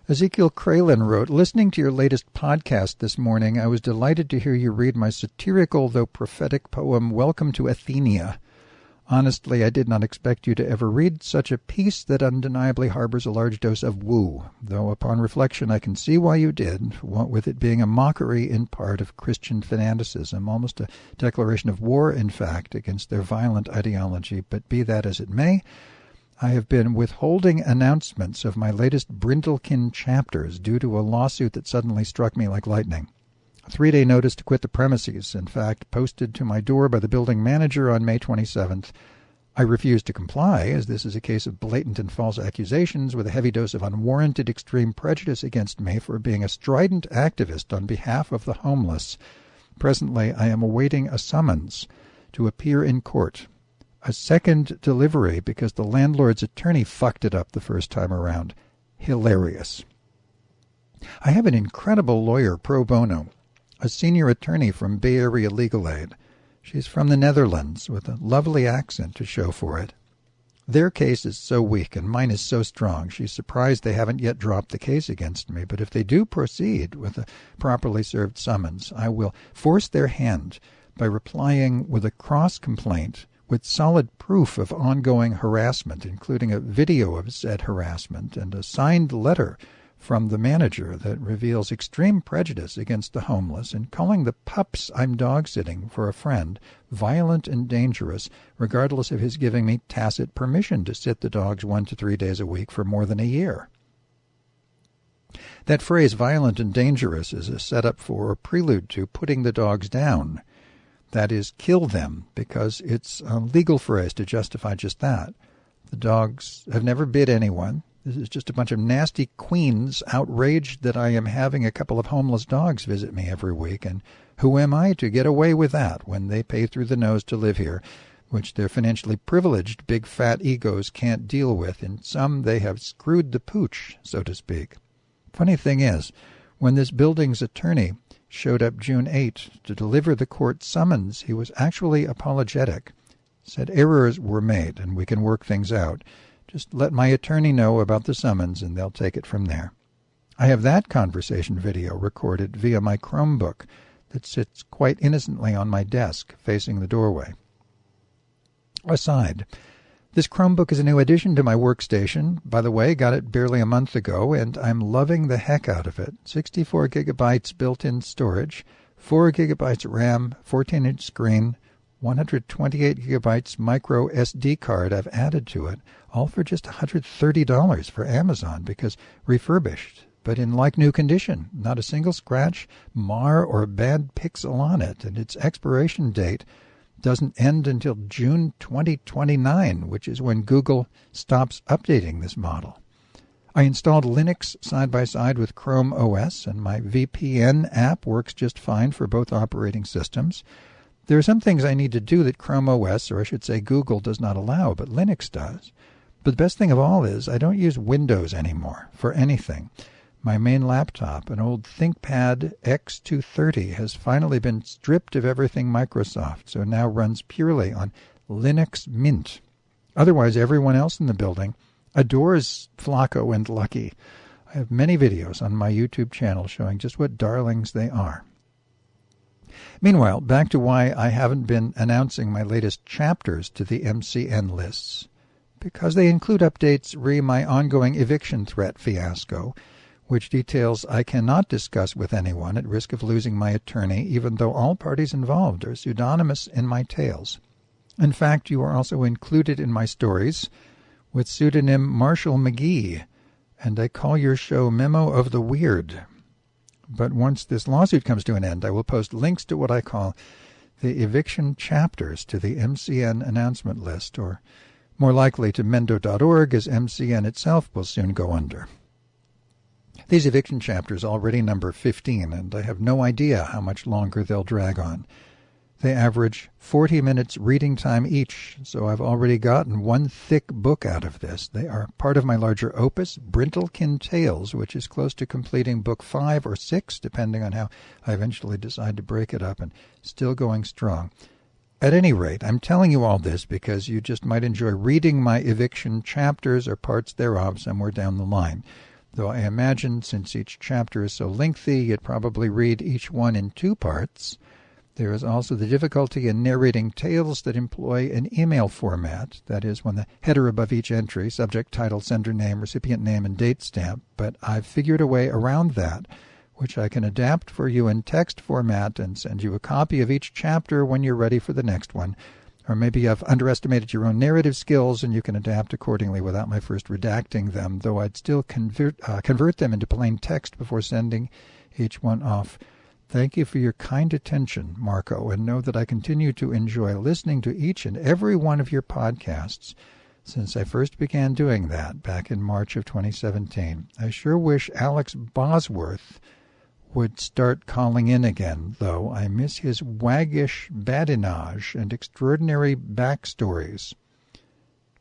Ezekiel Kralin wrote, listening to your latest podcast this morning, I was delighted to hear you read my satirical though prophetic poem, Welcome to Athenia. Honestly, I did not expect you to ever read such a piece that undeniably harbors a large dose of woo, though upon reflection I can see why you did, what with it being a mockery in part of Christian fanaticism, almost a declaration of war, in fact, against their violent ideology. But be that as it may, I have been withholding announcements of my latest Brindlekin Chapters due to a lawsuit that suddenly struck me like lightning. A 3-day notice to quit the premises, in fact, posted to my door by the building manager on May 27th. I refused to comply, as this is a case of blatant and false accusations with a heavy dose of unwarranted extreme prejudice against me for being a strident activist on behalf of the homeless. Presently, I am awaiting a summons to appear in court. A second delivery because the landlord's attorney fucked it up the first time around. Hilarious. I have an incredible lawyer pro bono, a senior attorney from Bay Area Legal Aid. She's from the Netherlands, with a lovely accent to show for it. Their case is so weak, and mine is so strong, she's surprised they haven't yet dropped the case against me. But if they do proceed with a properly served summons, I will force their hand by replying with a cross-complaint with solid proof of ongoing harassment, including a video of said harassment and a signed letter from the manager that reveals extreme prejudice against the homeless and calling the pups I'm dog-sitting for a friend violent and dangerous, regardless of his giving me tacit permission to sit the dogs 1 to 3 days a week for more than a year. That phrase, violent and dangerous, is a setup for or prelude to putting the dogs down. That is, kill them, because it's a legal phrase to justify just that. The dogs have never bit anyone. This is just a bunch of nasty queens outraged that I am having a couple of homeless dogs visit me every week, and who am I to get away with that when they pay through the nose to live here, which their financially privileged big fat egos can't deal with. In some, they have screwed the pooch, so to speak. Funny thing is, when this building's attorney showed up June 8 to deliver the court summons, he was actually apologetic, said errors were made and we can work things out. Just let my attorney know about the summons and they'll take it from there. I have that conversation video recorded via my Chromebook that sits quite innocently on my desk facing the doorway. Aside, this Chromebook is a new addition to my workstation. By the way, got it barely a month ago, and I'm loving the heck out of it. 64 gigabytes built-in storage, 4 gigabytes RAM, 14-inch screen, 128 gigabytes micro SD card I've added to it, all for just $130 for Amazon because refurbished, but in like-new condition. Not a single scratch, mar, or bad pixel on it, and its expiration date doesn't end until June 2029, which is when Google stops updating this model. I installed Linux side by side with Chrome OS, and my VPN app works just fine for both operating systems. There are some things I need to do that Chrome OS, or I should say Google, does not allow, but Linux does. But the best thing of all is I don't use Windows anymore for anything. My main laptop, an old ThinkPad X230, has finally been stripped of everything Microsoft, so now runs purely on Linux Mint. Otherwise, everyone else in the building adores Flacco and Lucky. I have many videos on my YouTube channel showing just what darlings they are. Meanwhile, back to why I haven't been announcing my latest chapters to the MCN lists. Because they include updates re my ongoing Eviction Threat fiasco, which details I cannot discuss with anyone at risk of losing my attorney, even though all parties involved are pseudonymous in my tales. In fact, you are also included in my stories with pseudonym Marshall McGee, and I call your show Memo of the Weird. But once this lawsuit comes to an end, I will post links to what I call the Eviction Chapters to the MCN announcement list, or more likely to Mendo.org, as MCN itself will soon go under. These eviction chapters already number 15, and I have no idea how much longer they'll drag on. They average 40 minutes reading time each, so I've already gotten one thick book out of this. They are part of my larger opus, Brindlekin Tales, which is close to completing book 5 or 6, depending on how I eventually decide to break it up, and still going strong. At any rate, I'm telling you all this because you just might enjoy reading my eviction chapters or parts thereof somewhere down the line. though I imagine since each chapter is so lengthy, you'd probably read each one in 2 parts. There is also the difficulty in narrating tales that employ an email format, that is, when the header above each entry, subject, title, sender name, recipient name, and date stamp, but I've figured a way around that, which I can adapt for you in text format and send you a copy of each chapter when you're ready for the next one. Or maybe you've underestimated your own narrative skills and you can adapt accordingly without my first redacting them, though I'd still convert them into plain text before sending each one off. Thank you for your kind attention, Marco, and know that I continue to enjoy listening to each and every one of your podcasts since I first began doing that back in March of 2017. I sure wish Alex Bosworth would start calling in again, though. I miss his waggish badinage and extraordinary backstories.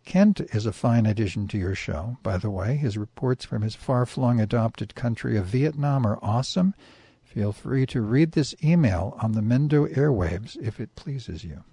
Kent is a fine addition to your show, by the way. His reports from his far-flung adopted country of Vietnam are awesome. Feel free to read this email on the Mendo airwaves if it pleases you.